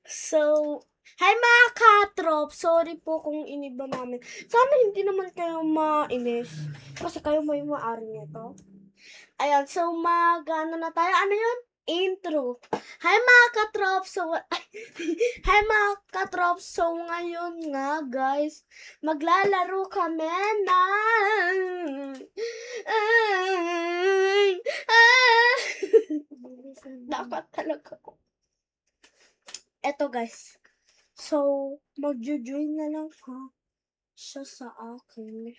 So, hi mga katrop! Sorry po kung iniba namin. Sana hindi naman kayo mainis. Kasi kayo may maari nito. Ayan, so ano na tayo? Ano yun? Intro. Hi mga katrop! So, hi mga katrop! So, ngayon nga guys, maglalaro kami ng... Dapat talaga ko. Eto guys. So, magjo-join na lang siya sa akin.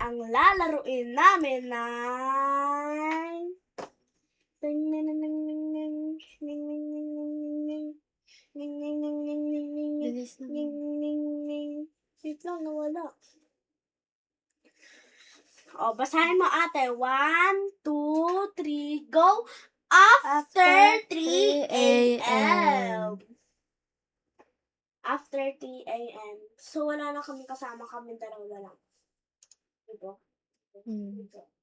Ang lalaruin namin ay... Bilis na. Wait lang, nawala. O, basahin mo ate. 1, 2, 3, go! After 3 a.m. After 3 a.m. So, wala na kami kasama, kami dalawa lang. Dito. Dito.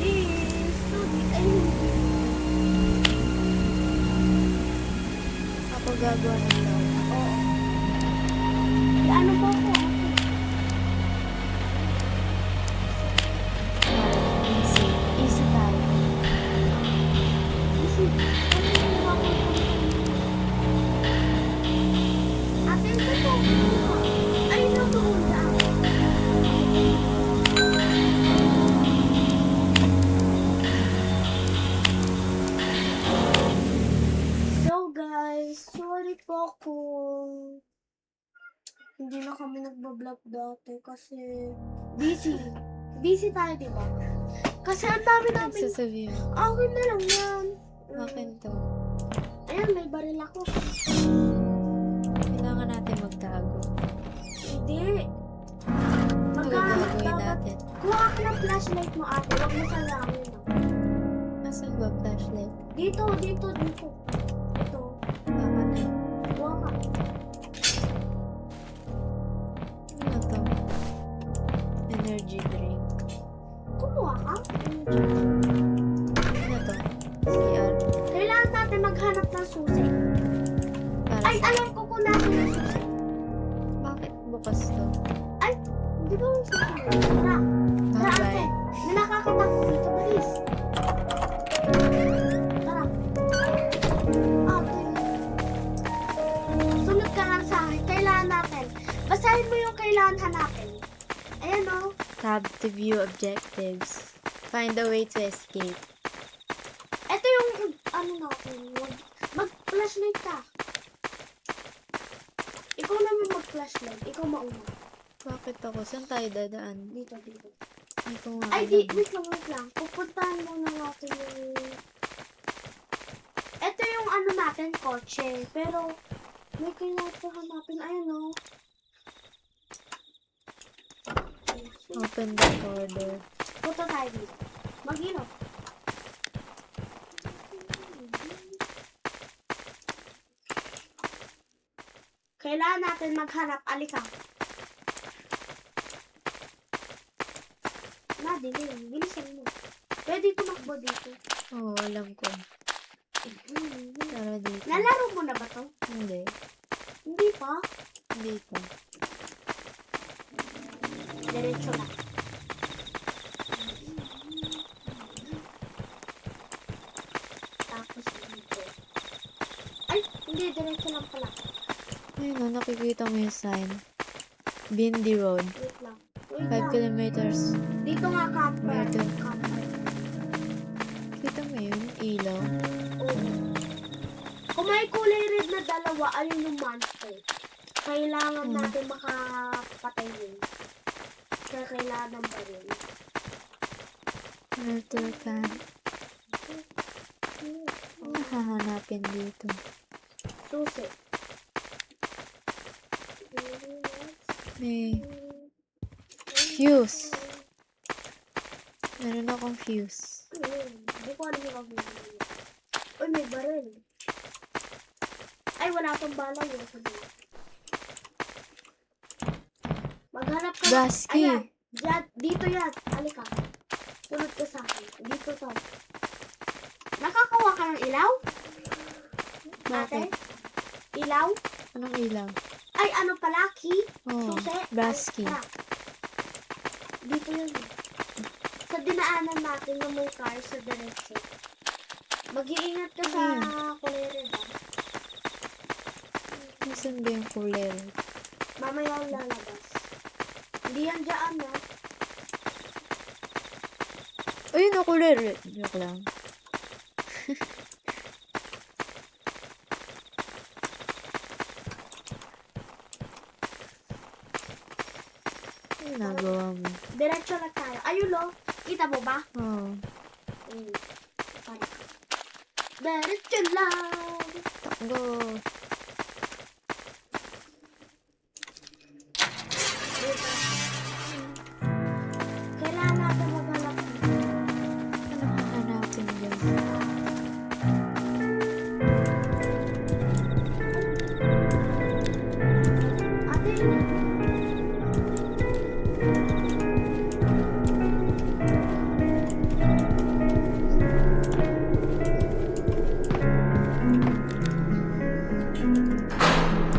This to the end. Ako gagawa nito. Oo. Ano po ako? Easy. Easy tayo. Ate, ito po. Ay, nakuha. So guys, sorry po kung hindi na kami nagbablog dati kasi busy. Busy tayo, di ba? Kasi ang dami namin. Sasabihin mo. Akin na lang yan. Akin to. Ayan, may baril ako. Kailangan natin magtago. Hindi. Ano Maghanap gagawin dapat. natin? Kuha ka ng flashlight mo ate. Huwag mo salangin. Nasaan ba flashlight? Dito. Ito. Baka na. Kuha ka. Ano to? Energy drink. Kumuha ka. Ano to? CR. Kailangan natin maghanap ng susi. Para Ay, sa... alam ko kung nasan yung susi. Bakit bukas to? Ay, hindi ba yung susi? Tara. Tara ate. Bye. May nakakatakot dito. Bilis. Tara. Ate. Sunod ka lang sa akin. Kailangan natin. Basahin mo yung kailangan hanapin. Ayan o. Tab to view objectives. Find a way to escape. Ito yung ano natin. Mag-flashlight ka. Ikaw naman mag-flashlight. Ikaw mauna. Bakit ako? Saan tayo dadaan? Dito. Hindi ko nga Ay, alam. wait lang. Pupuntahan muna natin yung... Ito yung ano natin, kotse. Pero, may kailangan pa hanapin. Ayun o. Open the order. Punta tayo dito. Mag-ilaw. Kailangan natin maghanap. Alika. Dilim. Bilisan mo. Pwede tumakbo dito. Oo, alam ko. Tara dito. Nalaro mo na ba to? Hindi. Hindi pa. Hindi pa. Diretso na. Tapos dito. Ay, hindi. Diretso lang pala. Ayun o, nakikita mo yung sign. Bindi Road. Wait lang. 5 kilometers. Dito nga camper. Dito. Camper. Kita mo yun? Ilaw. Oo. Kung may kulay red na dalawa, ayun yung monster. Kailangan natin makapatay yun. Kaya kailangan ng baril. Filter can. Ano hahanapin dito? Susi. May fuse. Meron akong fuse. Hindi ko alam yung kagulong. Uy, may baril. Ay, wala pang bala yun. Maghanap ka. Gas key. Ayan. Yan, dito yan. Halika. Tulad ka sa akin. Dito to. Nakakawa ka ng ilaw? Ate? Bakit? Ilaw? Anong ilaw? Ay, ano pala? Key? Oh, Susi? brass key. Tara. Dito yun. Sa dinaanan natin na may car sa diretso. Mag-iingat ka sa kulere ba? Nasaan ba yung cooler? Mamaya ang lalabas. Hindi yan dyan na. Ayun ang cooler. Joke lang. Ano nagawa mo? Diretso na tayo. Ayun lo. Kita mo ba? Oh, Tara. Diretso lang. takbo. Kailangan natin maghanap. Ano hahanapin dyan? Ate,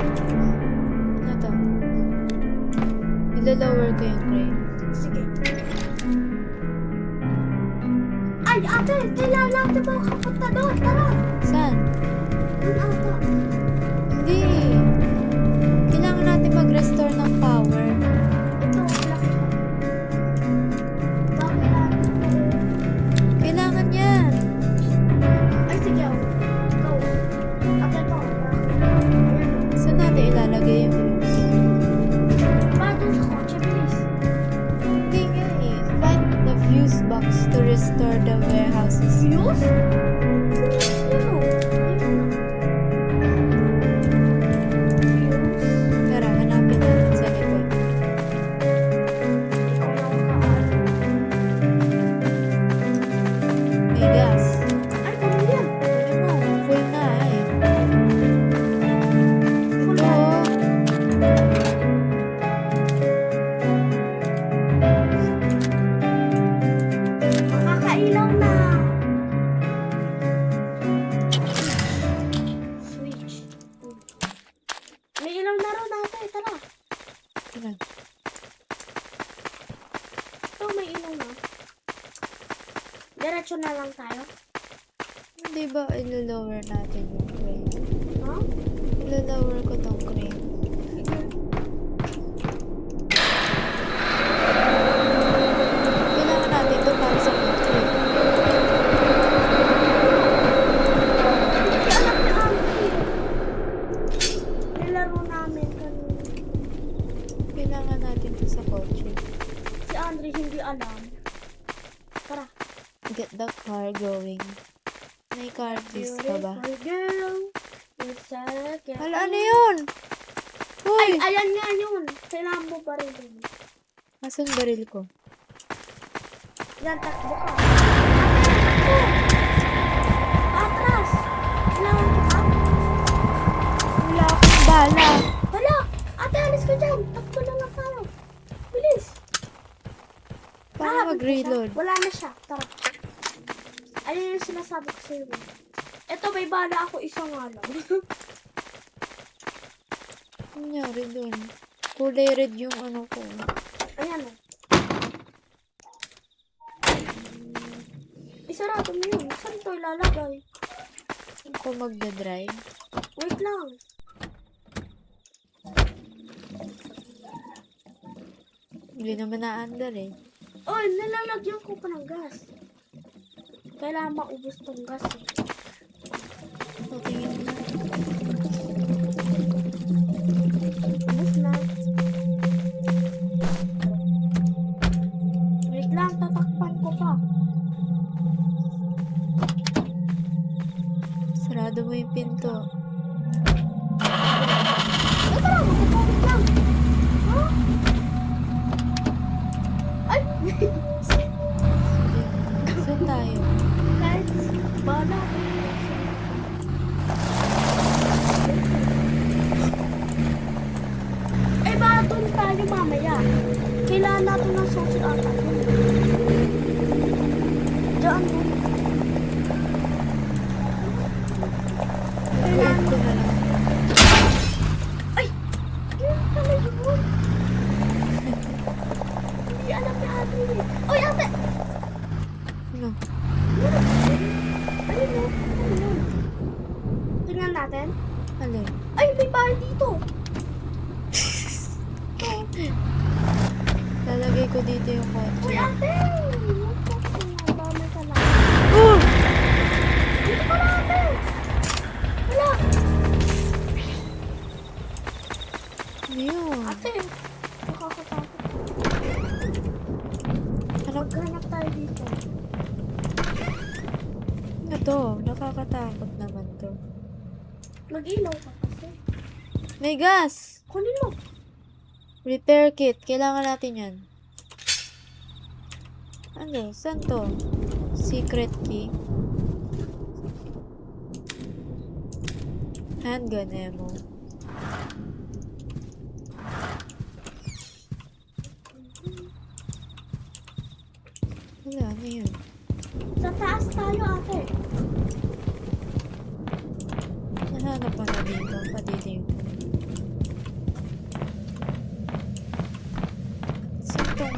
Ano to? Ilalower ko yung crane. sige. Ay, ate, kailangan natin makapunta doon. Tara. Saan? Doon ata. Hindi. Kailangan natin mag-restore ng power. Ito, laki. Bakit natin? Kailangan yan. Ay, sige. Go. Ate, go. Saan natin ilalagay yung fuse? Ba, doon sa kotse, bilis. Hindi nga eh. Find the fuse box to restore the warehouses. Fuse? Sino? Tara, hanapin natin sa likod. Ikaw na ang kaan. May gas. Ay, ganun yan. Ano mo? Full na eh. Full Ito. on. Makakailaw na. Switch. May ilaw na raw natin. Tara. Tara. Ito, may ilaw na. Diretso na lang tayo. Hindi ba ilalower natin yung crane? Ha? Ilalower ko tong crane. Kailangan natin ito para sa kotse. Hindi alam ni Andre. Nilaro namin kanina. Kailangan natin ito sa kotse. Si Andre hindi alam. Tara. Get the car going. May car keys ka ba? Beautiful girl. You're second. Hala, ano yun? Hoy! Ay, ayan nga yun. Kailangan mo pa rin yun. Asan baril ko? Yan, takbo ka. Atras! Kailangan mo ka? Wala akong bala. Hala! Ate, alis ka dyan. Takbo na lang tayo. Bilis. Paano Nahabol ka mag-reload? siya? Wala na siya. Tara. Ayun yung sinasabi ko sa'yo. Ito, may bala ako isang nga lang. Ano nangyari dun? Kulay red yung ano ko. Ayan o. Isarado mo yun. Saan ito ilalagay? Ako magdadrive. Wait lang. Hindi naman naandar eh. Oy, nilalagyan ko pa ng gas. Kailangan maubos tong gas eh. So, tingin mo. Ubos na. Wait lang, tatakpan ko pa. Sarado mo yung pinto. Teka lang, magkakawit lang. Ha? Ay! Saan tayo? Let's bala. kailangan natin ng susi ata. Diyan mo. Wait ko na lang. Ay! Yun pala yun. Hindi alam ni ate eh. Oy, ate! Ano? Ayun o. Ayun. Tingnan natin. Alin? Ay, may bahay dito. Lalagay ko dito yung Uy, kotse. ate! Ang dami ka lang. Oh! Dito pala, ate! Wala! Ano yun? Ate! Nakakatakot. Hanap Maghanap tayo dito. na to. Nakakatakot naman to. Mag-ilaw ka kasi. May gas! Kunin mo. Repair kit. Kailangan natin yan. Ano? Saan to? Secret key. Handgun ammo. Wala, ano yun? Sa taas tayo, ate. Nahanap pa na dito. Paditing. Saan tong...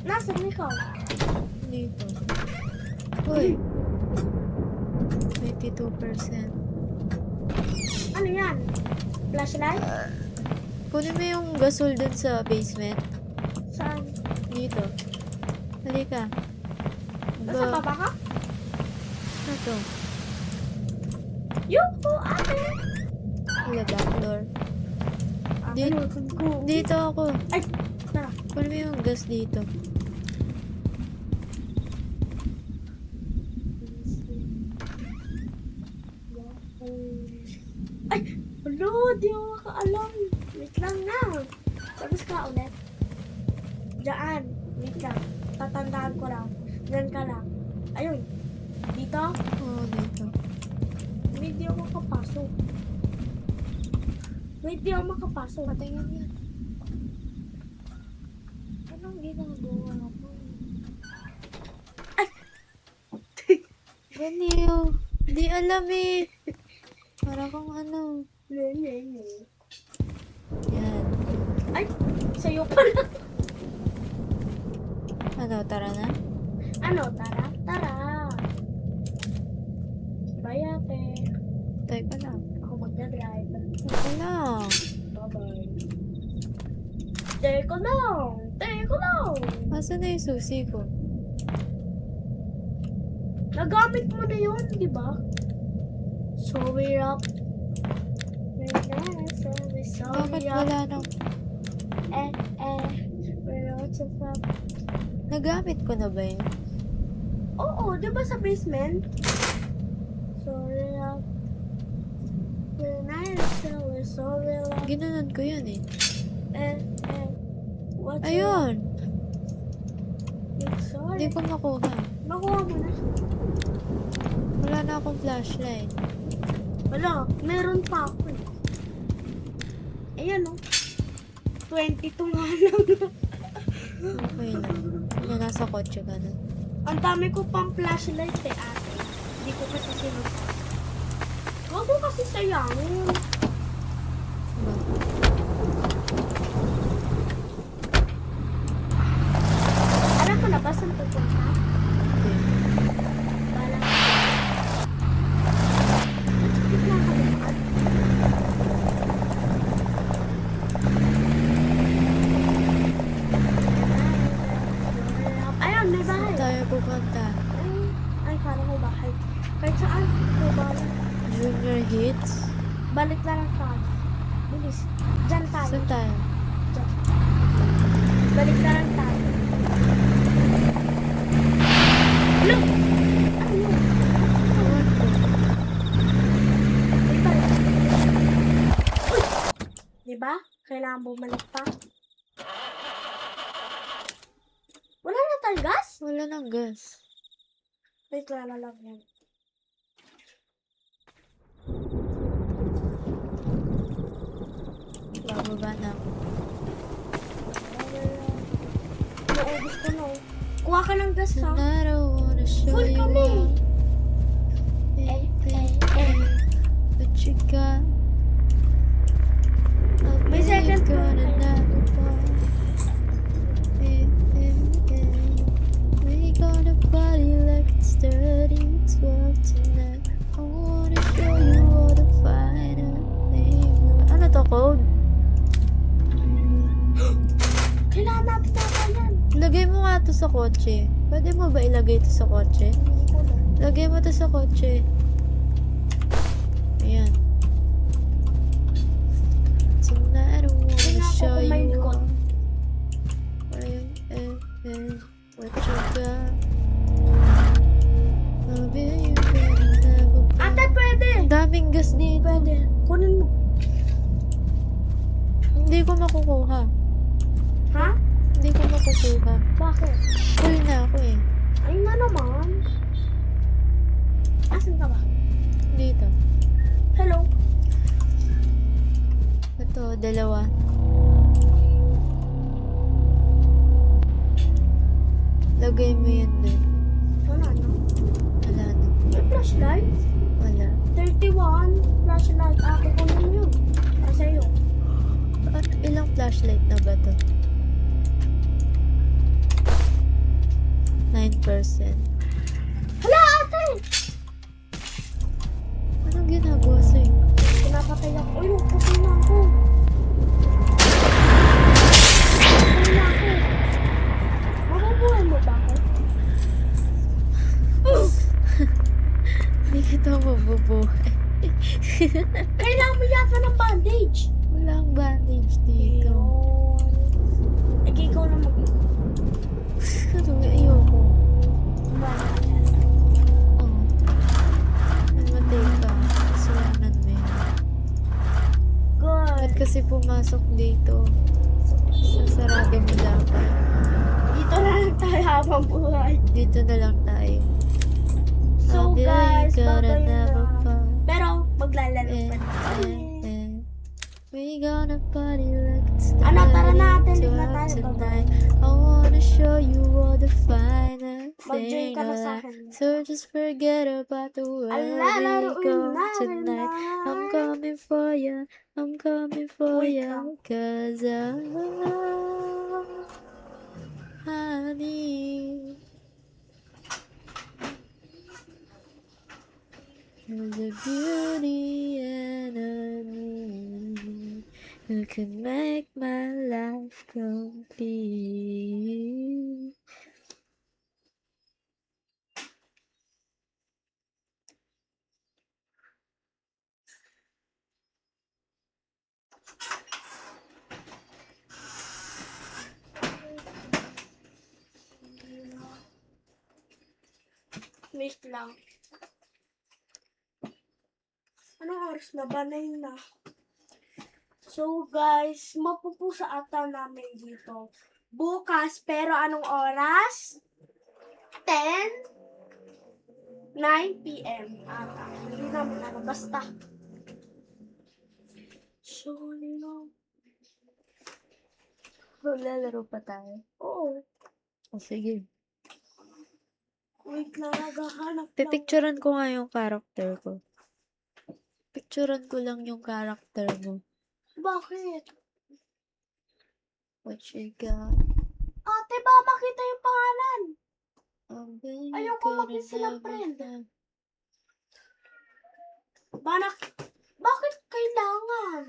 Nasaan ikaw? Dito. Uy! 22%. Ano yan? Flashlight? Kunin mo yung gasol dun sa basement. Saan? Dito. Halika. Nasa baba ka? Ano to? Yuhu, ate! Wala back door. Ate, Dito. huwag ko. Dito ako. Ay, tara. Kunin mo yung gas dito. Ay! Hello, di ako makaalam. Wait lang na. Tapos ka ulit. Diyan. Wait lang. Tatandaan ko lang. Diyan ka lang. Ayun. Dito? Oo, dito. Hindi ako makapasok. Hindi ako makapasok. Patingin yan. Anong ginagawa ko? Ay! Ganil. Di alam eh. Para kang ano. Yan. Yan. Ay! Sa'yo pala. Ano, tara na? Ano? Tara? Tara. Bye, ate. Tayo pa lang. Ako magdadrive. Ako lang. Bye-bye. Teko lang. Teko lang. Asan na yung susi ko? Nagamit mo na yun, di ba? Sorry, up. Bakit wala nang... We're out of up. Nagamit ko na ba yun? Oo, di ba sa basement? Sorry, up. We're sorry, up. Ginanon ko yun eh. What's Ayun! Sorry. Hindi ko makuha. Nakuha mo na. Wala na akong flashlight. Wala, meron pa ako eh. Ayan o. 22 nga lang. Okay lang. Na nasa kotse ka na. Ang dami ko pang flashlight eh, ate. Hindi ko kasi sinukat. Huwag mo kasi sayangin. Ba? Alam ko na ba saan pupunta? Okay. Bala. Sakit na kalipad. Ayan, may bahay. Saan tayo pupunta? Ay, kala ko bahay. Kahit saan, may bahay. Junior Hits? Balik na lang tayo. Bilis. Diyan tayo. Saan tayo? Diyan. Balik na lang tayo. Look! Ano yun? Ewan ko. Wait tayo. Uy! Diba? Kailangan bumalik pa. Wala na tayong gas? Wala nang gas. Wait, wala lang yan. Lang. Baba na ako. Naubos ko na. Kuha ka ng gas ha. Tonight I wanna show Full you kami. all. What you got? I'll May be second floor gonna tayo. never fall. We gonna party like it's 30-12 tonight. I wanna show you all the finer things. Ano to, code? Kailangan natin yan. Lagay mo nga to sa kotse. Pwede mo ba ilagay to sa kotse? Lagay mo to sa kotse. Ayan. Tonight I wanna Tingnan ko show kung may you likod. all. What you got? I'll be you gonna never Ate, fall. pwede. Ang daming gas dito. Pwede. Kunin mo. Hindi ko makukuha. Ha? Hindi ko makukuha. Bakit? Full na ako eh. Ay nga naman. Asan ka ba? Dito. Hello? Ito, dalawa. Lagay mo yan din. Wala na. Wala na. May flashlight? Wala. 31. Flashlight. Kukunin mo yun. Para sa'yo. Ilang flashlight na ba to? 9%. Hala, ate! Anong ginagawa sa'yo? Pinapatay ako. Uy, magpapay na ako. Magpapay na ako. Mabubuhay mo ba ako? Hindi kita mabubuhay. Kailangan mo yata ng bandage. Walang bandage dito. Ayun. Ikaw na Ayoko. Bandage. Oo. Namatay ka. Kasalanan mo yun. Ba't Good. kasi pumasok dito? Sasarado mo dapat. Dito na lang tayo habang buhay. Dito na lang tayo. So I'll be guys, gonna babay never na. fall. Pero maglalaro Eh, pa tayo. We gonna party like it's Ano, tara na, 30-12 atid na tayo, tonight. I wanna show you all the finer Mag-join thing ka na of sa life. akin. So just forget about the world Ala, we laruin go na tonight. I'm rin. coming for ya, I'm coming for Wait ya, lang. 'cause honey, you're the beauty and a need. You can make my life complete. Wait lang. Anong oras na ba? 9 na. So guys, mapupusa ata namin dito. Bukas, pero anong oras? 10? 9 p.m. ata. Hindi namin ano, basta. So, no. Maglalaro pa tayo. Oo. O sige. Wait lang, naghahanap lang. Pipicturean ko nga yung character ko. Picturean ko lang yung character mo. Bakit? What you got? Ate, ba makita yung pangalan? Ayoko maging silang friend. Banak, bakit kailangan?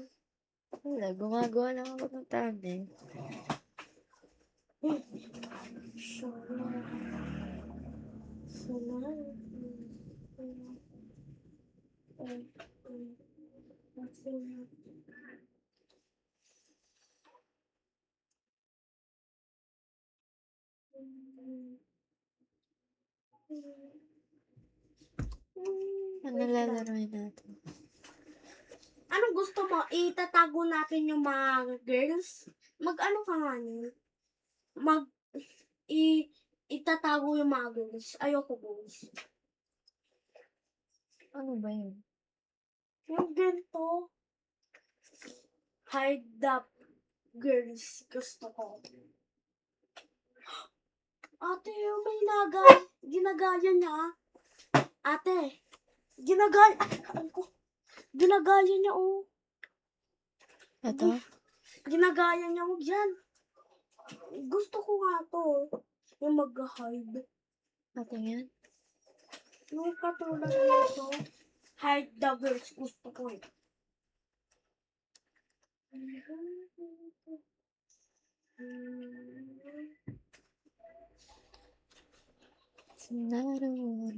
Wala, gumagawa lang ako ng thumbnail. Ano lalaroin natin? Anong gusto mo? Itatago natin yung mga girls? Mag-ano ka nga niyan? Itatago yung mga girls. Ayoko boys. Ano ba yun? Yung ganito. Hide the girls. Gusto ko. Ate, may ginagaya niya. Ate, ginagaya niya, oh. Ito? Ginagaya niya, oh, yan. Gusto ko nga to. Yung mag-hide. Ito yan? Yung katulad nito. Hide the girls. Gusto ko eh.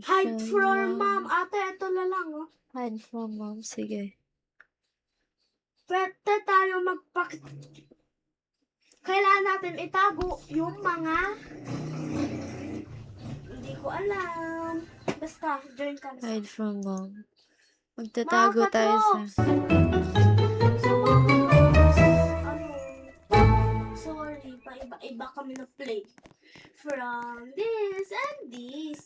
Hide from mom. Ate, ito na lang, oh. Hide from mom. Sige. Pwede tayo kailangan natin itago yung mga hindi ko alam. Basta, join ka na. Hide from mom. Magtatago tayo sa... So, mga katrops, sorry, iba kami na play. From this and this.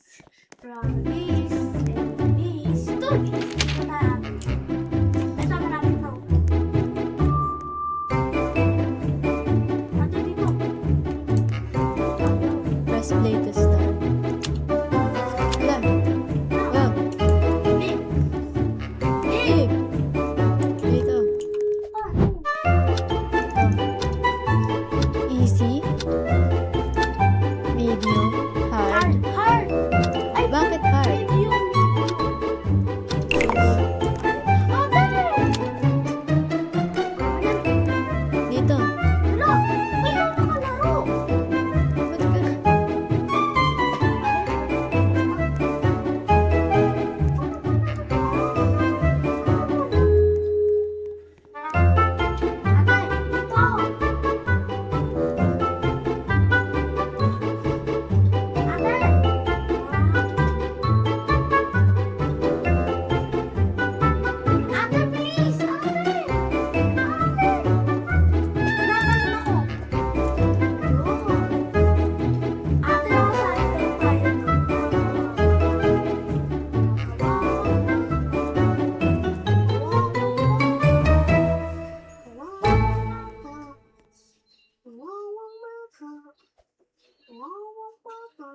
From this and this to this. Ito natin ito. Ito dito. Press play to start. Wala. Wow. Hindi. Eh. Dito. Easy. Medium. Hard. Hard. Ay, Bakit hard? medium. Dito. Wala. Wala nakalaro. Ba't ka...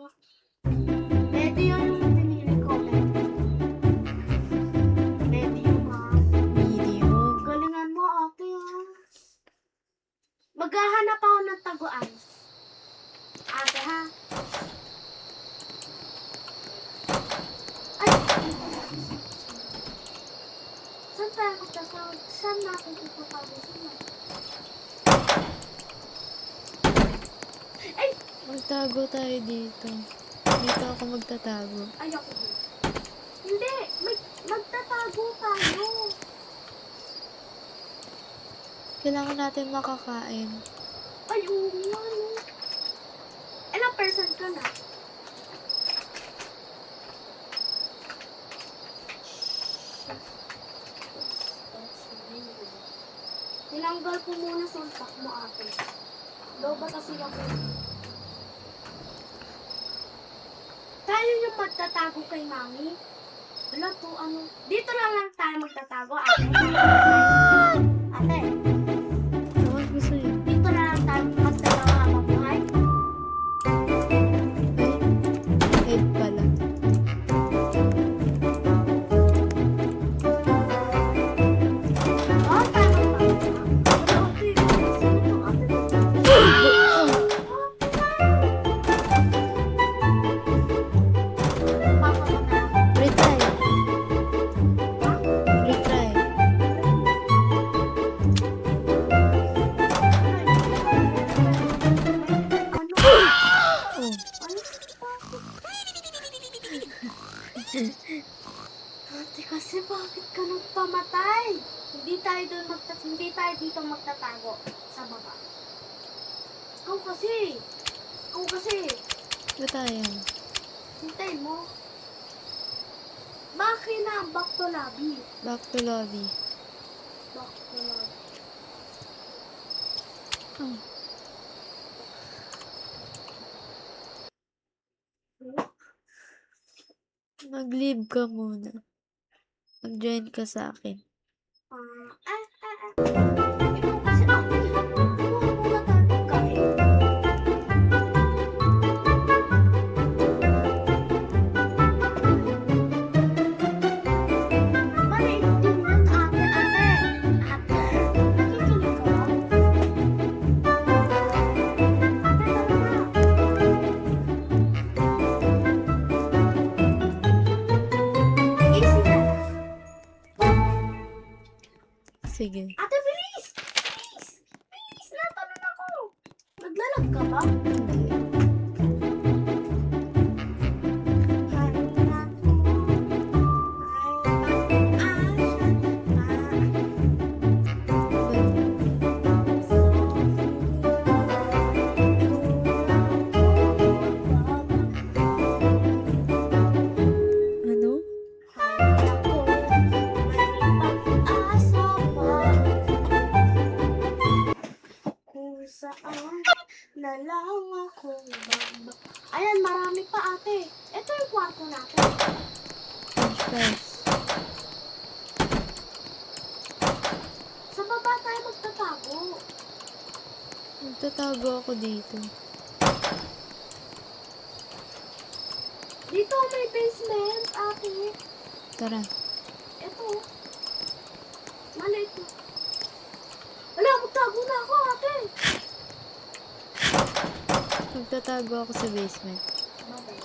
Ito yung pinili ko. Medium, ha? Medium. Galingan mo, ate, ha? Maghahanap ako ng taguan. Ate, ha? Ay! Saan tayo magtatawag? Saan natin itatawag? Ay! Magtago tayo dito. Dito ako magtatago. Ayoko din. Hindi! Magtatago tayo. Kailangan natin makakain. Ay, oo nga, no? Ilang person ka na? Tinanggal ko muna sa utak mo, ate. Daw ba kasi ako? Tayo yung magtatago kay mami. Wala po, ano. Dito lang tayo magtatago, ate. Ate, Ano gusto niyo? dito na lang tayo magtatago habang buhay. Ay, head pala. Oh, tama ba? Ate, sino to, ate? Papa mo na. Retry. Retry. Ano? Oh. Ano? Ate, kasi bakit ka nagpamatay? Hindi tayo dito magtatago sa baba. Ikaw kasi. Ba tayo? Hintay mo. Bakit na? Back to lobby. Back to lobby. Back to lobby. Oh. Mag-leave ka muna. Mag-join ka sa akin. Ikaw kasi Sige. Ate, bilis! Bilis! Bilis! Natanong ako! Naglalag ka ba? Hindi. Hay naku. Ano? Saan na lang ako baba. Ayan, marami pa ate. Ito yung kwarto natin. French fries. Sa baba tayo magtatago. Magtatago ako dito. Dito may basement, ate. Tara. Ito. Maliit na. Wala, magtago na ako, ate. Magtatago ako sa basement. Bakit?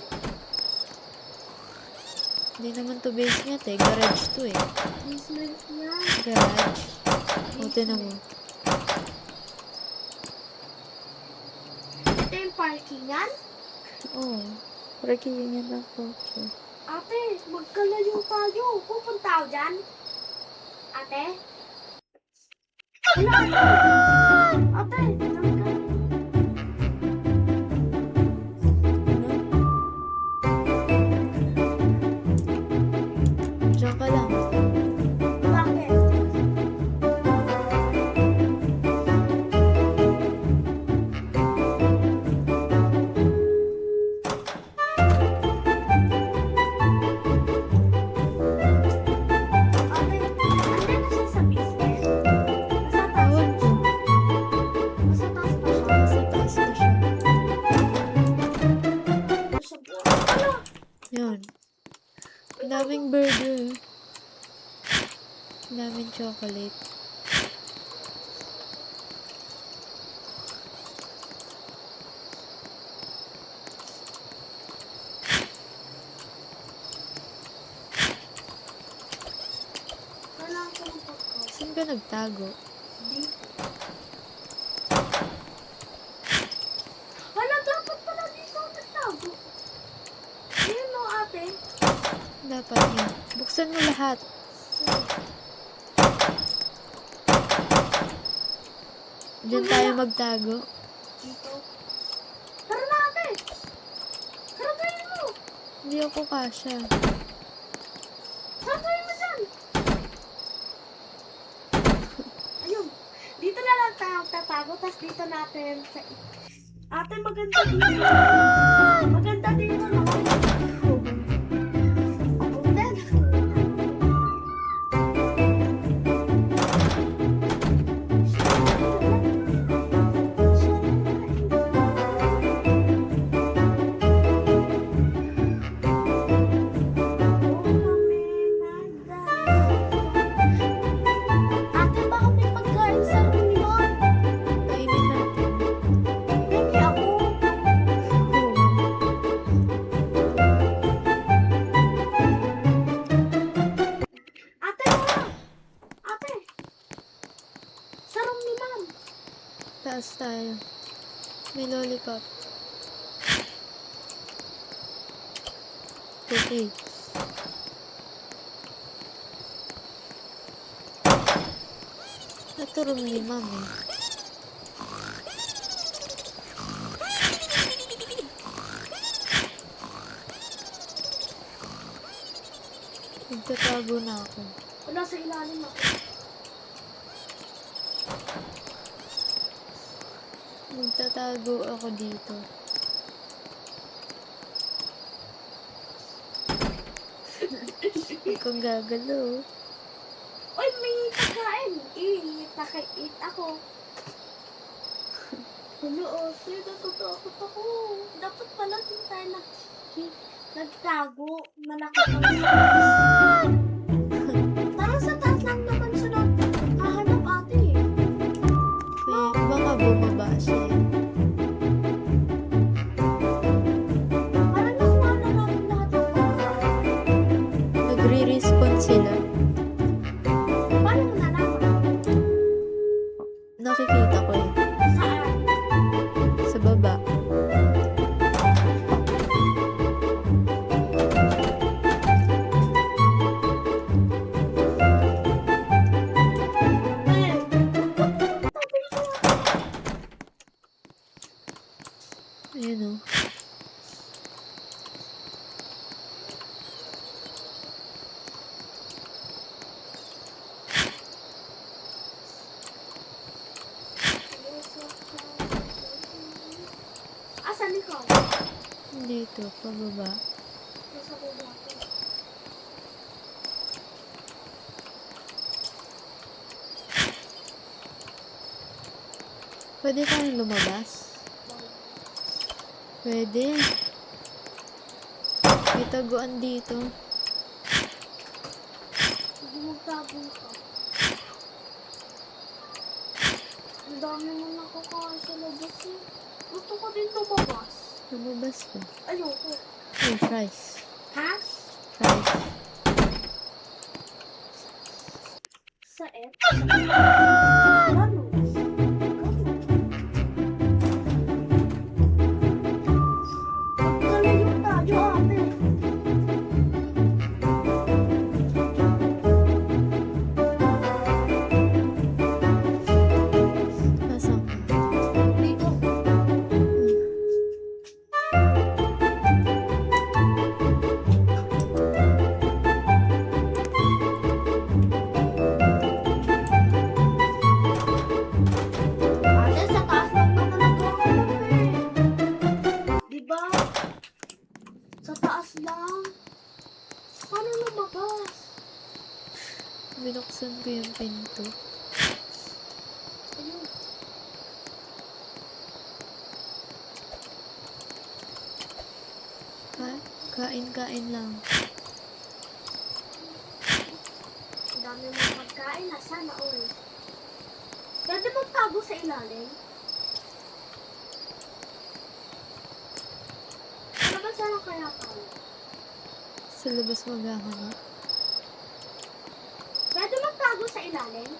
Hindi naman to basement eh. Garage to eh. Basement niya. Garage. O, tinan mo. Ito yung parkingan. Oo. Parking yan ng kotse. Ate, magkalayo tayo. Pupunta ako dyan. Ate? Wala, ate. Ate, dyan ka. Diyan ka lang. Bakit? Ate, andyan na siya sa basement. Nasa taas. Ewan ko. Nasa taas pa siya. Nasa taas na siya. Nasa buwan. Ano? Yun. Ang daming burger. Ang daming chocolate. Kailangan ko ng pagkain. Saan ka nagtago? Dito. Hala, dapat pala dito ako nagtago. Ayun no, ate. Dapat yun. Buksan mo lahat. Diyan tayo magtago. Dito. Tara na, ate. Karagayin mo. Hindi ako kasha. Karagayin mo dyan. Ayun. Dito na lang tayo tatago, tapos dito natin sa... Ate, maganda dito. Maganda dito, no? Then, ate, baka may pagkain sa room yun. Kainin natin. Pwede ako. Ate, wala. Ate. Sa room ni ma'am. Taas tayo. May lollipop. Cookie. Ito room ni ma'am eh. Magtatago na ako. Wala sa ilalim ako. Magtatago ako dito. Huwag kang gagalaw. Uy, may pagkain. Eat ako. Hello, ate. Natutakot ako. Dapat pala din tayo nagtago. Malaki pa sa taas. Tara sa taas lang naman siya hahanap ate. Kaya baka bumaba siya. Parang nakuha na natin lahat ng pagkain. Nagre-respawn sila. Paano mo nalaman? nakikita ko eh. Saan? Sa baba. Ayan o. Asan ikaw? Dito, pababa. Nasa baba ko. Pwede tayong lumabas? Pwede. May taguan dito. Hindi magtago ka. Ang dami mo nakakain sa labas eh. Gusto ko din lumabas. Lumabas ka. Ayoko. Ay, fries. Ha? Fries. Sa F? Ano? Magkalayo tayo, ate. Nasaan ka? Dito. Ate, sa taas lang naman naghahanap eh. Diba? Sa taas lang. Paano lumabas? Binuksan ko yung pinto. Ayun. Kain lang. Ang dami mong pagkain na sana all. Pwede magtago sa ilalim? Ano ba sana kaya tayo? Sa labas maghahanap. Pwede magtago sa ilalim?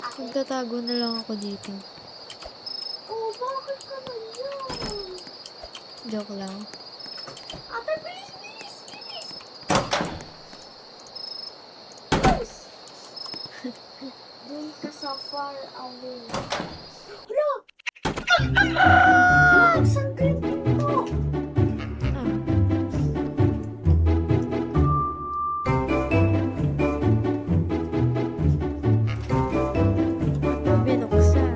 Ate? Magtatago na lang ako dito. Oh, bakit ka ganyan? Joke lang. Ate, please, please, please! Please! Doon ka sa far away. Hala! Nabuksan ko yung pinto! Ah, binuksan.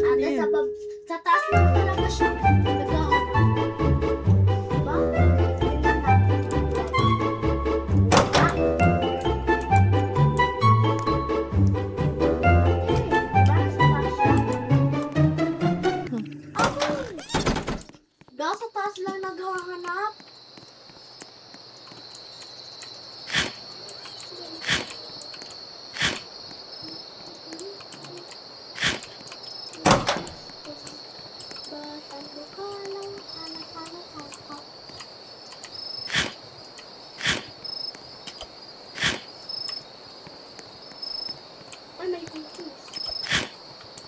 Ate, sa taas lang talaga siya naghahanap. Diba? Tingnan natin. Ah! Diba, sa taas siya? Ako! Diba, sa taas lang naghahanap? Batang bukalang, anak-anak. Ay, may cookies.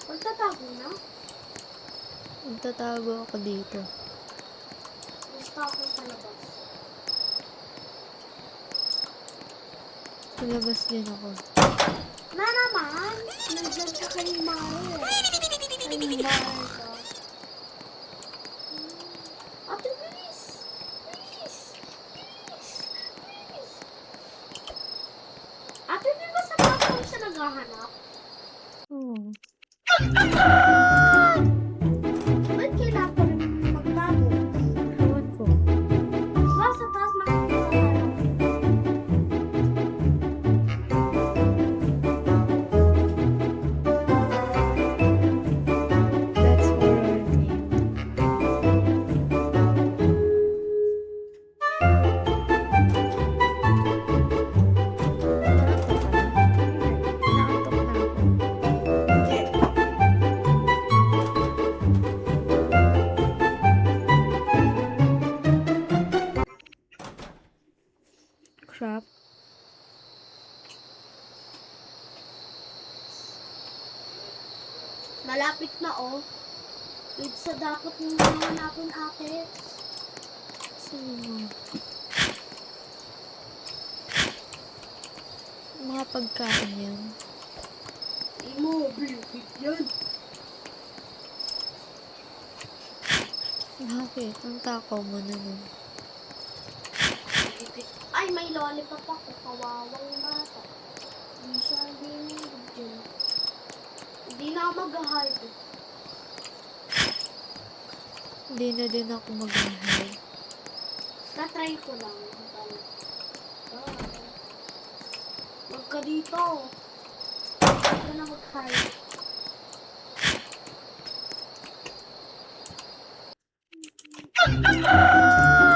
Magtatago na? Magtatago ako dito. Gusto ako sa labas. Sa labas din ako. Na naman! Nandiyan ka kay Mare. Kay Mare ka. Ate, please! Please! Please! Please! Ate, di ba sa taas lang siya naghahanap? Oo. Ba't kailangan pa rin magtago? Ewan ko. Diba sa taas lang naghahanap? That's horror game. Nakatok ka na? Nakatok na. shop. Malapit na oh. Wait sa dapat yung hanapin ate. Sino? Mga pagkain yan. Hindi mo, bilibig yan. Bakit? Ang takaw mo na nun. Ay, may lollipop ako. Kawawang bata. Hindi siya binigyan dyan. Hindi na ako mag-hide. Hindi na din ako mag-hide. Na-try ko lang. Huwag ka dito. Huwag ka na mag-hide.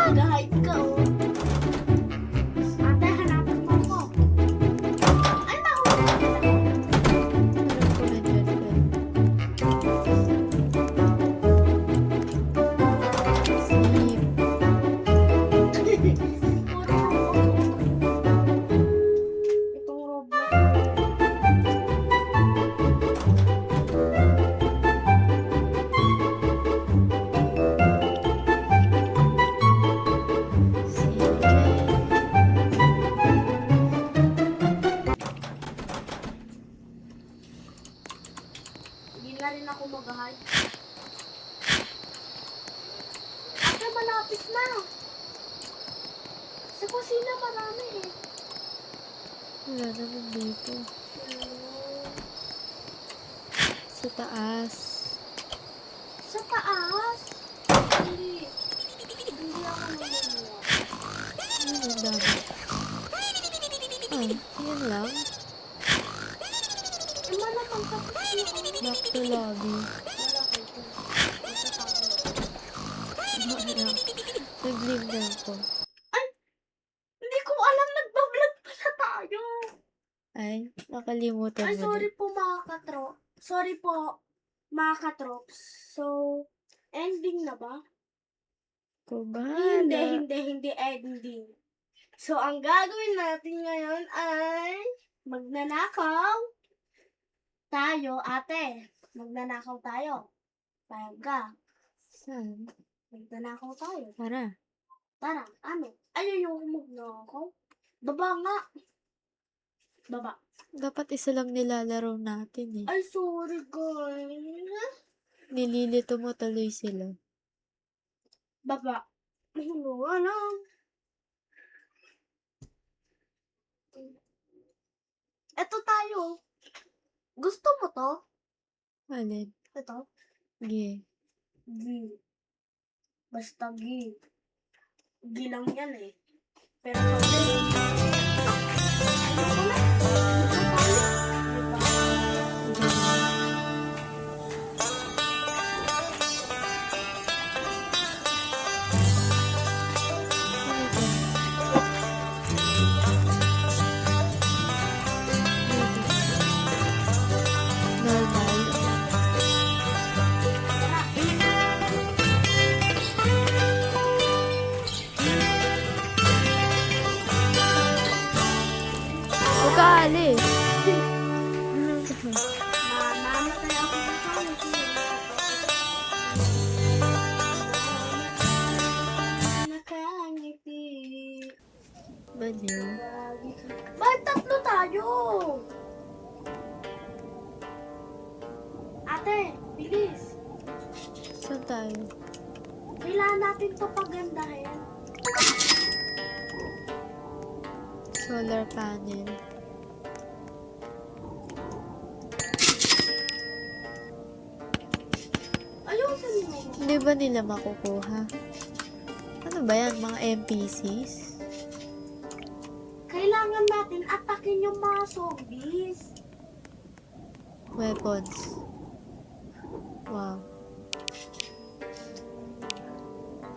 Mag-hide ka oh. Ate, hanapin mo ako. Ay, nahuli ka talaga. Alam ko na dyan ka. Sleep. Itong Roblox. Hindi na rin ako mag-hide. Ate, malapit na. Sa kusina marami eh. Wala naman dito. Sa taas. Sa taas? Hindi. Hindi ako nangyayari. Ano ang dami? Ay, yun lang. Malamang tapos na ako. Back to lobby. Wala ko ito. Ano? Nag-leave na ako. Hindi ko alam nagbablog pala tayo. Ay, nakalimutan Ay, mo sorry din. po mga katrop. Sorry po mga katrops. So, ending na ba? Ko Hindi ending. So, ang gagawin natin ngayon ay magnanakaw tayo, ate. Magnanakaw tayo. Payag ka. Saan? Magnanakaw tayo. Tara. Tara, ano? Ayaw yung magnanakaw. Baba nga. Baba. Dapat isa lang nilalaro natin eh. Ay, sorry guys. Nililito mo tuloy sila. Baba. Ano? Eto tayo. Gusto mo to? Alin? Ito? Sige. Gi. Basta gi. Gi lang yan eh. Pero kasi... Ano ko na? Ito tayo. Diba? Ano to? Normal. Huwag ka alis. Mamamatay ako sa kanan. Nakangiti. Baliw. Bakit tatlo tayo? Ate, bilis. Saan tayo? Kailangan natin to pagandahin. Solar panel. Ayusin mo. Hindi ba nila makukuha? Ano ba yan? Mga NPCs? Kailangan natin atakin yung mga zombies. Weapons. Wow.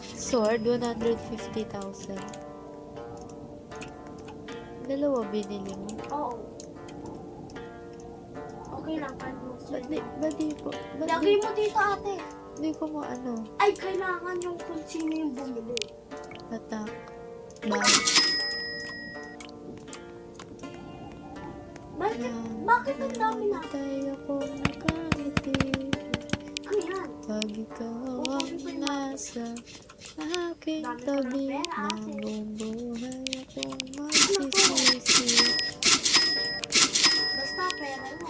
Sword, 150,000. Dalawa binili mo. Oo. Okay lang, ano. Ba't di ko? Lagay mo dito, ate. Di ko mo ano? Ay, kailangan yung kung sino yung bumili. Attack. Buy. Bakit? Bakit ang dami na? Namatay ako nakangiti. Ano yan? Pag ikaw ang nasa aking tabi, nabubuhay akong magsisisi. Basta pera lang.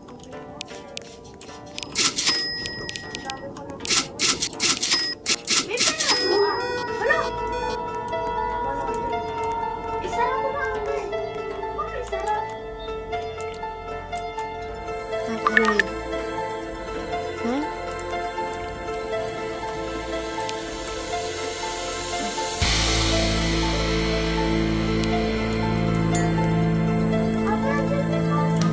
Okay mo. Ang dami ko na pera. May pera ko ah. Hala! Wala din. Isara ko na ate. Bakit isara? Upgrade. Huh? Ate, andyan may pasa.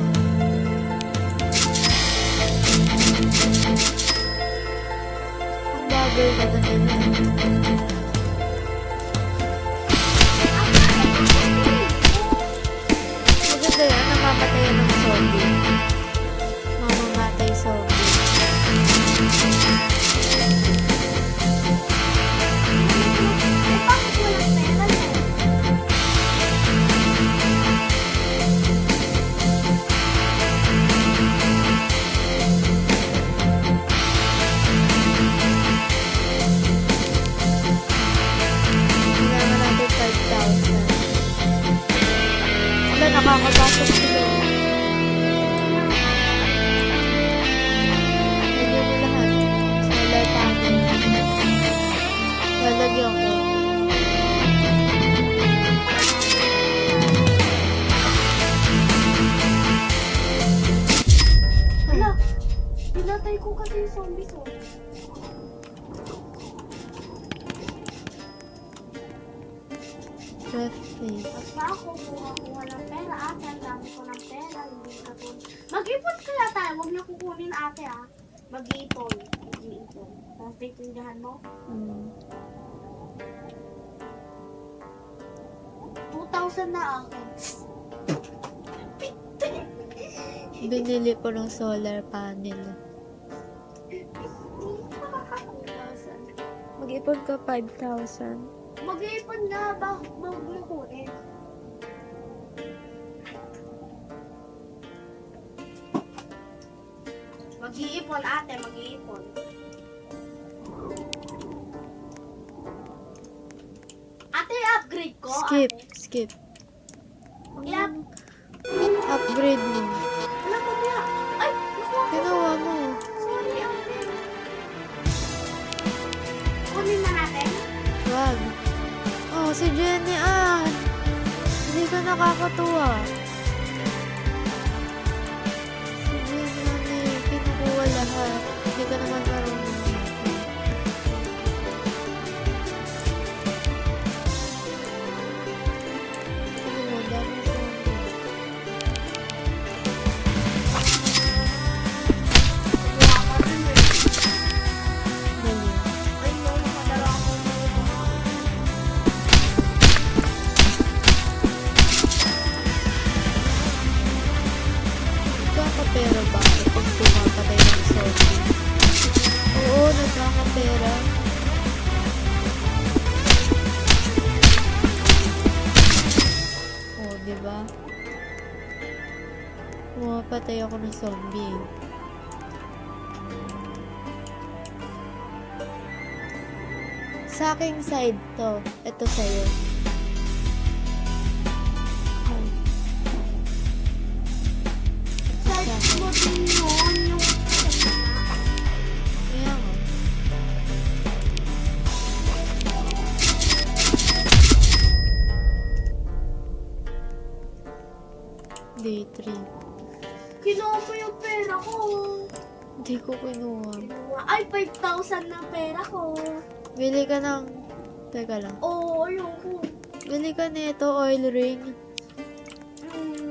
Ang bagal ka na nila. Maganda yan, namamatayan ng zombie. Mamamatay zombie. Eh, bakit walang pera yan? Kailangan natin 5,000. Wala, nakakapasok sila. Lagyan mo lahat. Solar panel. Lalagyan ko. Hala, pinatay ko kasi yung zombies oh. Ref face. Basta ako, kuha ng pera. Ate, ang dami ko ng pera. Hindi ka to. Mag-ipon kaya tayo. Huwag niyo kukunin ate ah. Mag-iipon. Mag-iipon. Tapos titindahan mo. 2,000 na akin. Binili ko ng solar panel. 2,000. Mag-ipon ka 5,000. Mag-iipon na ba? Huwag mo kunin. Mag-iipon ate, mag-iipon. Ate, upgrade ko. Skip, Ate. skip. I-up. Upgrade mo. Wala pa ba? Ay, nakuha ko. Ginawa mo. Sorry, ate. Kunin na natin. Wag. Oh, si Jenny hindi ka nakakatuwa. Si Jenny, kinukuha lahat. Hindi ka naman marunong. Ano mo, dami zombie. Nakuha ka rin eh. Dali. Ay, no, nakadala ako ng mga. Nagkakapera ba ako pag pumapatay ng zombie? Oo, nagkakapera. Oo, diba? Pumapatay ako ng zombie. Sa aking side to. Ito sa'yo. Ay. Side mo din yun, yung Kaya nga. Day 3. kinuha mo yung pera ko. Hindi ko kinuha. Ay, 5,000 na pera ko. Bili ka ng... Teka lang. Oo, ayoko. Bili ka nito, oil ring.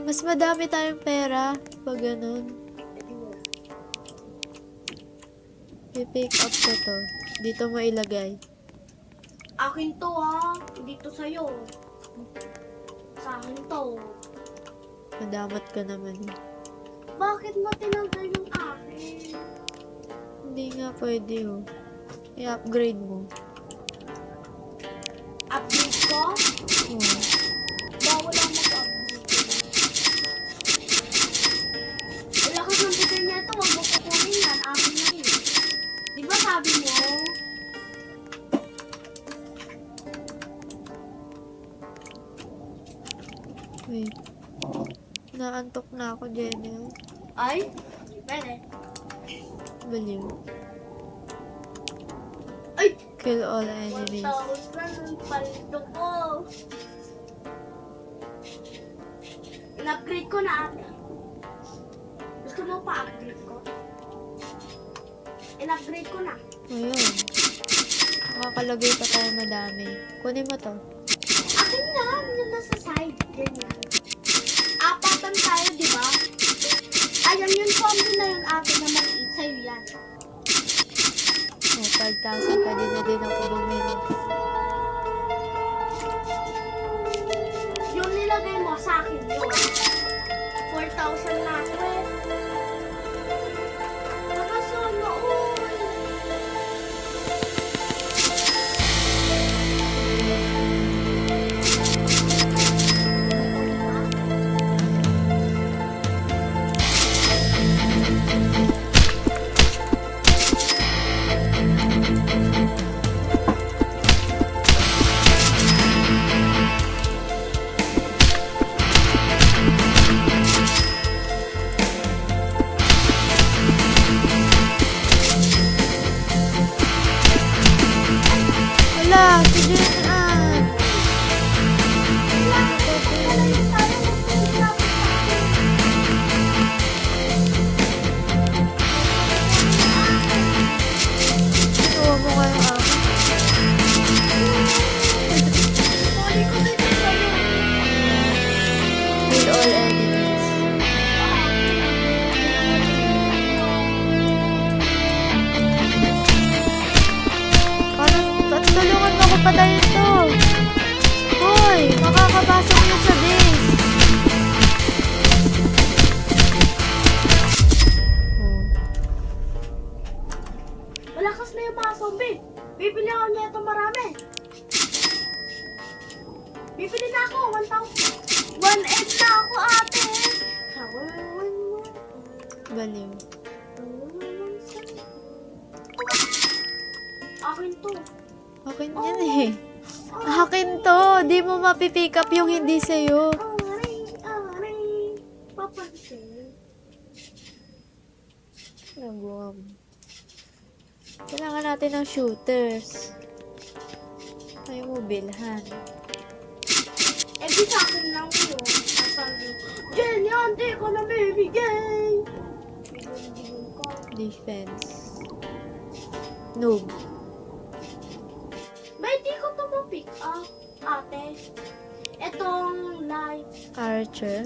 Mas madami tayong pera pag ganun. I-pick up ko to. Dito mo ilagay. Akin to ha. Hindi to sa'yo. Sa akin to. Madamat ka naman. Bakit mo tinanggal yung akin? Hindi nga pwede oh. I-upgrade mo. Upgrade ko? Oh. Bawal ang mag-upgrade. Wait. Naantok na ako, Jenny. Ay, pwede. Baliw. Ay! Kill all enemies. 1,000 paldo ko. In-upgrade ko na ate. Gusto mo pa upgrade ko? In-upgrade ko na. Ayun. Makakalagay pa tayo madami. Kunin mo to. Akin na, yun nasa side. Ganyan. Apatan tayo, di ba? Ayan yung zombie na yun ate na maliit. Sa'yo yan. Oh, 5,000 pa din na din ako bumili. Yung nilagay mo sa akin yun. 4,000 na ako eh. Nakasolo, uy. Wala! Si Jenan! Kinuha mo nga yung akin. Kill all enemies. Parang tulungan mo ko patayin to. Hoy! Makakapasok yun sa base. Oh. Malakas na yung mga zombie. Bibili ako nito marami. Bibili na ako, 1,000. 1,800 na ako, ate. Kawawan mo. Baliw. Akin to. Akin yan eh. Akin to. Di mo mapipick up yung hindi sa'yo. Aray, aray. Papansin. Nagawam. Kailangan natin ng shooters. Ayaw mo bilhan. Eh, di sa akin lang yun. Sasabi ko, Jen, yan, di ko na bibigay. Bigyan ko. Defense. Noob. Ba't di ko ito ma-pick up, ate? Etong light. Archer.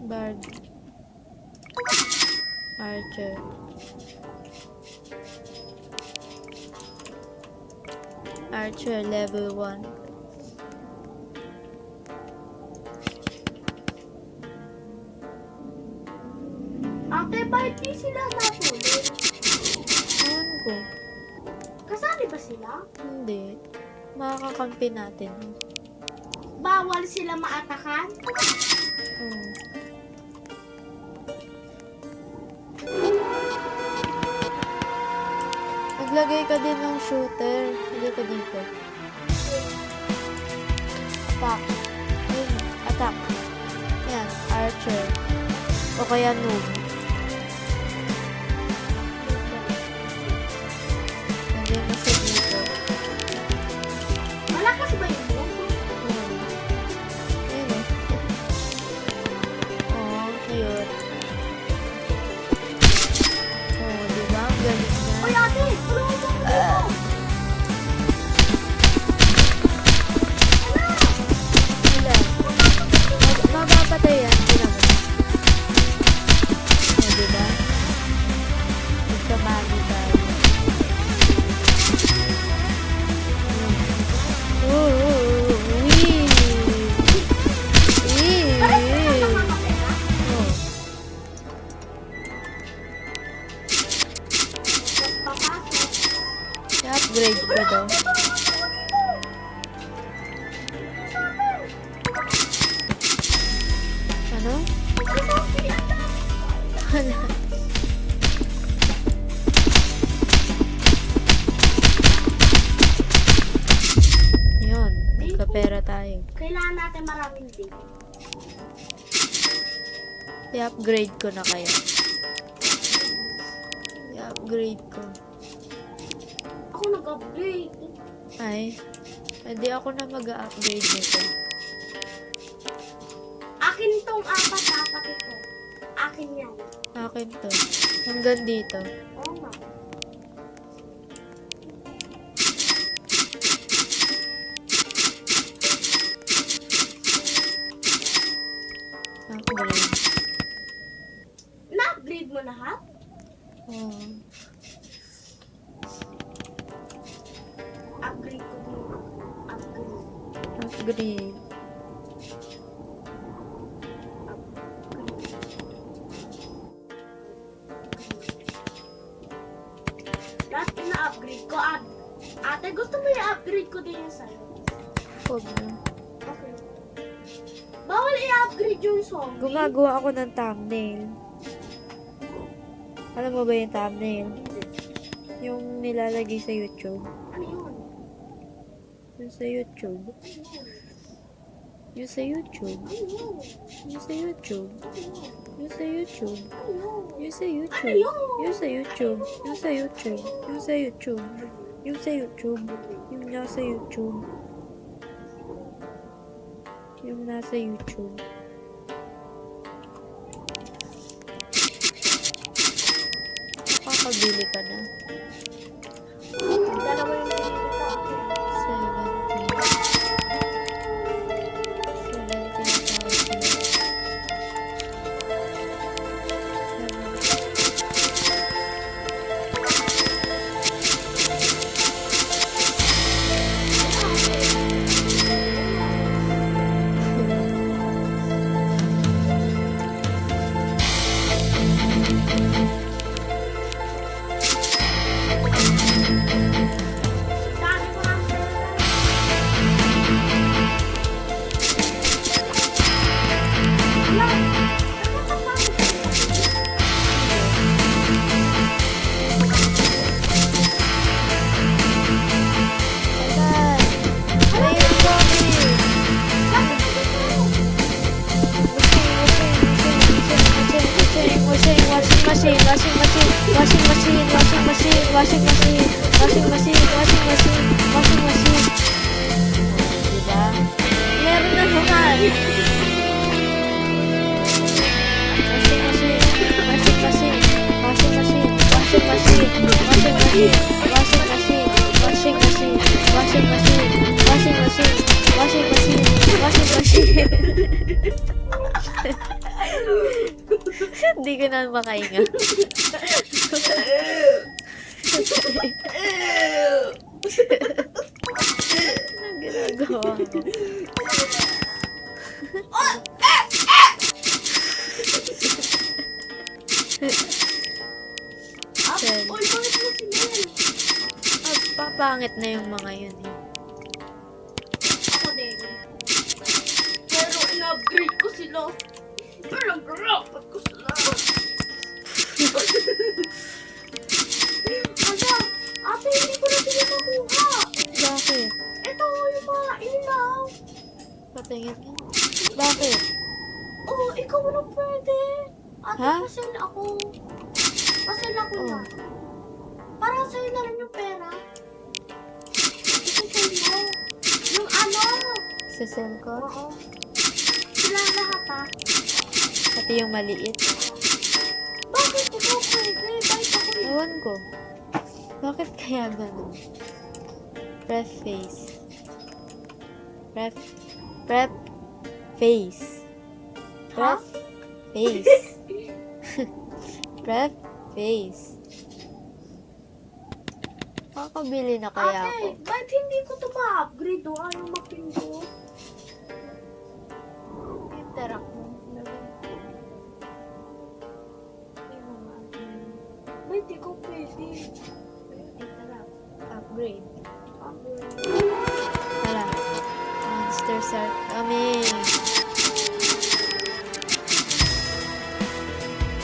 Bard. Archer. Archer level 1. Ate, ba't di sila natulog? Ewan ko. Kasali ba sila? Hindi. Makakakampi natin. Bawal sila maatakan? Oh. Maglagay ka din ng shooter. Hindi ka dito. Attack. Ayun, attack. Yan, archer. O kaya noob. Lagay mo siya dito. Malakas ba yun? Ayun eh. Oh, cute. Oh, diba? Ang galing Uy, niya. ate! Tulungan mo ako dito! Wala. Mababatay yan. Tingnan mo. Oh, diba? Magkamali tayo. Oh, wee! Wee! Parang sila nakakapera. Oh. Papasok. I-upgrade ko to. Ano? Wala. natin maraming day. I-upgrade ko na kaya. I-upgrade ko. Ako nag-upgrade. Ay, hindi ako na mag-upgrade nito. Akin tong apat ito. Akin yan. Akin to. Hanggang dito. Oo nga. Upgrade. Na-upgrade mo lahat? Oh. Upgrade ko din. Upgrade. Upgrade. Lahat ina-upgrade ko. Ate, gusto mo i-upgrade ko din yung sa'yo? Huwag na. Okay. Bawal i-upgrade yung zombie. Gumagawa ako ng thumbnail. Alam mo ba yung thumbnail? Yung nilalagay sa YouTube. Ano yun? Yung sa YouTube. Ano yun? Yung sa YouTube. Ano yun? Yung sa YouTube. Ano yun? Yung sa YouTube. Ano yun? Yung sa YouTube. Ano yun? Yung sa YouTube. Yung sa YouTube. Yung sa YouTube. Yung sa YouTube. Yung nasa YouTube. Yung nasa YouTube. Nakakabili ka na. Dalawa yung pinili ko. 'Di Hindi ka na makahinga. Anong ginagawa mo? Sel. Oy, bakit mo sinil? Papangit na yung mga yun eh. Ako din. Pero in-upgrade ko sila. Pero nag-rapat ko sila. Ate, ate, hindi ko na sila makuha. Bakit? Ito yung mga ilaw. Patingin ka. Bakit? Oh, ikaw walang pwede. Ate, Ha? pasel ako. Pasel ako Oh. na. Para sa'yo na rin yung pera. Isasal mo. Yung ano. Sasel ko? Oo. Sila lahat ha. Pati yung maliit. Bakit ikaw pwede? Bakit ako yun? Ewan ko. Bakit kaya ganun? Prep face. Prep face. Ha? Prep face. Prep face. Kakabili na kaya ako. Ate, bakit hindi ko ito ma-upgrade o ayaw mapindot? Interact mo. Bakit hindi ko pwede? Interact. Upgrade. Upgrade. Tara. Monster Shark kami.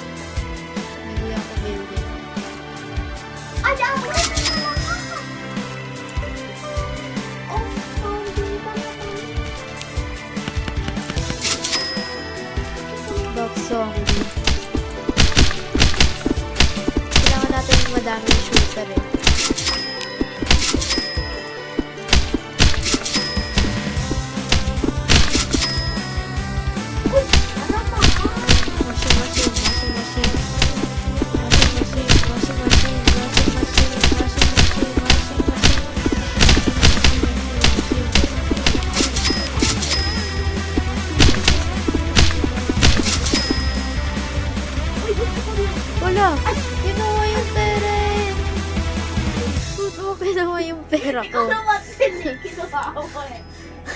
Hindi ako building. Ay, upgrade na lang ako! Oh, hindi pa na tayo. madaming shooter eh. Uy! Ano pa? Washing machine, washing machine. Washing machine, washing machine, washing machine, washing machine, washing machine. Uy, gusto ko yan. Wala! Kinuha yung pera eh! Ba't mo kinuha yung pera ko? Ano ba sila? Kinuha ako eh.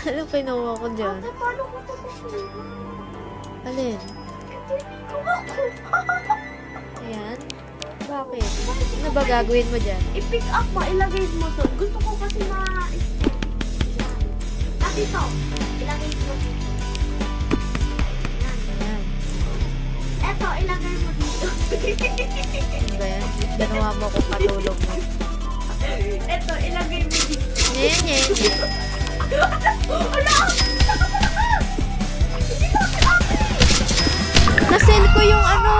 Ano kinuha ko dyan? Ate, paano ko ito makuha? Alin? Hindi ko makuha. Ayan? Bakit? Ano ba gagawin mo dyan? I-pick up mo, ilagay mo doon. Gusto ko kasi At ito, ilagay mo dito. Ayan. Eto, ilagay mo dito. Ano ba yan? Ginawa mo ko patulog mo. Eto, ilagay mo dito. Nye, nye, nye. Wala! Hindi ko kasi Nasell ko yung ano!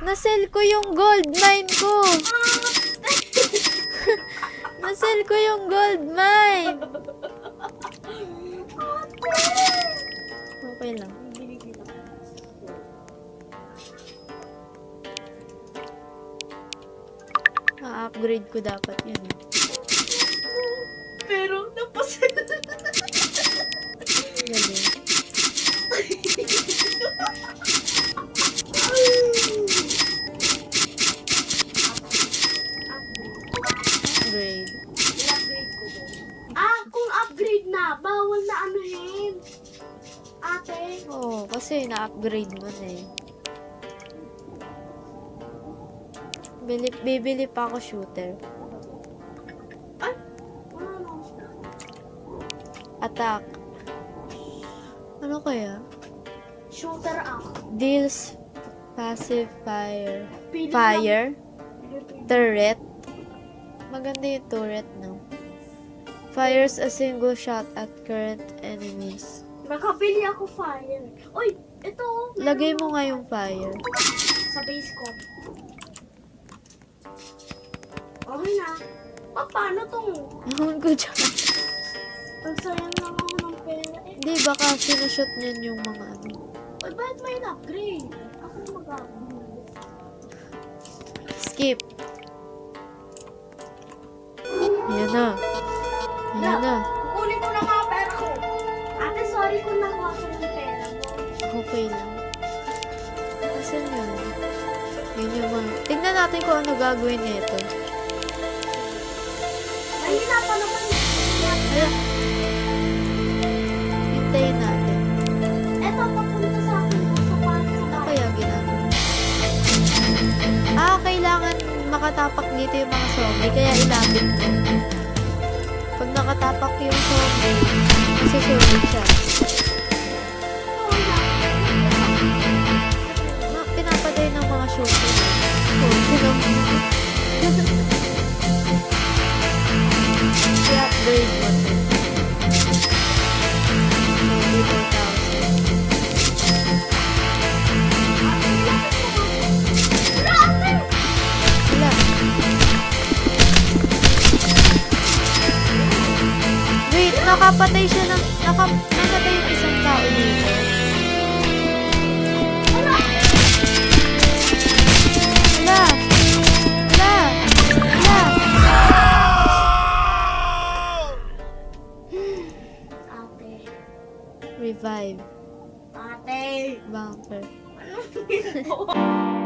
Nasell ko yung gold mine ko! Nasell ko yung gold mine! Okay lang. Ma-upgrade ko dapat yun eh. Pero, tapos... Galing. Upgrade. I-upgrade ko doon. Kung upgrade na, bawal na anuhin. Ate. Oo, kasi na-upgrade mo na eh. Bibili pa ako shooter. Ay! Wala na ako siya. Attack. Ano kaya? Shooter ako. Deals passive fire. Pili Fire? lang. Turret? Maganda yung turret, no? Fires a single shot at current enemies. Nakabili ako fire. Uy! Ito. Lagay mo nga yung fire. Sa base ko. Okay na. Paano tong? Ewan ko dyan. Pagsayang lang ako ng pera eh. Hindi, baka sinushoot niyan yung mga ano. Uy, bakit may upgrade? Ako mag-upgrade. Skip. Ayan na. Ayan na. Kukunin ko na mga pera ko. Ate, sorry kung nakuha ko ng pera mo. Okay lang. Asan yun? Yun yung mga... Tingnan natin kung ano gagawin nito. Mahina pa naman. Ayan. Hintayin natin. Eto, papunta sa akin. Sa parang sa Ano bahay. kaya ginagawa? Kailangan makatapak dito yung mga zombie, kaya ilapit ko. Pag nakatapak yung zombie, masusunod siya. Pinapaday ng mga shooter. I-upgrade mo ito. Zombie 4,000. Wala. Wait, nakapatay siya ng... Nakapatay yung isang tao dito. Wala. Wala. Wala. Ate. Revive. Ate. Bunker. Ano